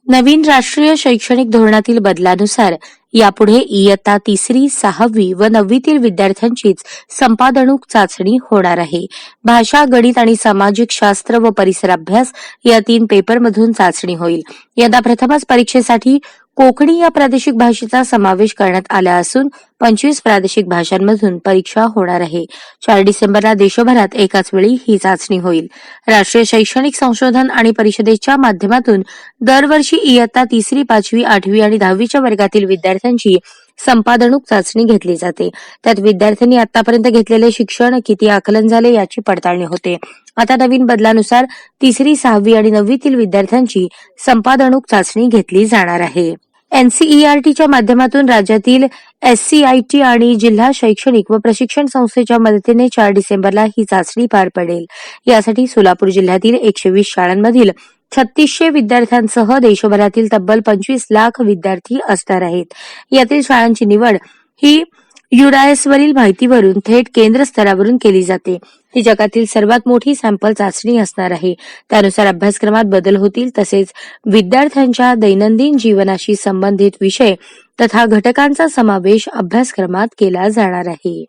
नवीन राष्ट्रीय शैक्षणिक धोरणातील बदलानुसार यापुढे इयत्ता 3री, 6वी व 9वीतील विद्यार्थ्यांचीच संपादणूक चाचणी होणार आहे. भाषा, गणित आणि सामाजिक शास्त्र व परिसर अभ्यास या 3 पेपरमधून चाचणी होईल. यंदा प्रथमच परीक्षेसाठी कोकणी या प्रादेशिक भाषेचा समावेश करण्यात आला असून 25 प्रादेशिक भाषांमधून परीक्षा होणार आहे. 4 डिसेंबरला देशभरात एकाच वेळी ही चाचणी होईल. राष्ट्रीय शैक्षणिक संशोधन आणि परिषदेच्या माध्यमातून दरवर्षी इयत्ता 3री, 5वी, 8वी आणि 10वीच्या वर्गातील विद्यार्थ्यांची संपादणूक चाचणी घेतली जाते. त्यात विद्यार्थ्यांनी आतापर्यंत घेतलेले शिक्षण किती आकलन झाले याची पडताळणी होते. आता नवीन बदलानुसार 3री, 6वी आणि 9वीतील विद्यार्थ्यांची संपादणूक चाचणी घेतली जाणार आहे. एनसीईआरटीच्या माध्यमातून राज्यातील एससीआयटी आणि जिल्हा शैक्षणिक व प्रशिक्षण संस्थेच्या मदतीने 4 डिसेंबरला ही चाचणी पार पडेल. यासाठी सोलापूर जिल्ह्यातील 120 शाळांमधील 3600 विद्यार्थ्यांसह देशभरातील तब्बल 25 लाख विद्यार्थी असणार आहेत. यातील शाळांची निवड ही युडायसवरील माहितीवरून थेट केंद्र स्तरावरून केली जाते. ही जगातील सर्वात मोठी सॅम्पल चाचणी असणार आहे. त्यानुसार अभ्यासक्रमात बदल होतील तसेच विद्यार्थ्यांच्या दैनंदिन जीवनाशी संबंधित विषय तथा घटकांचा समावेश अभ्यासक्रमात केला जाणार आहे.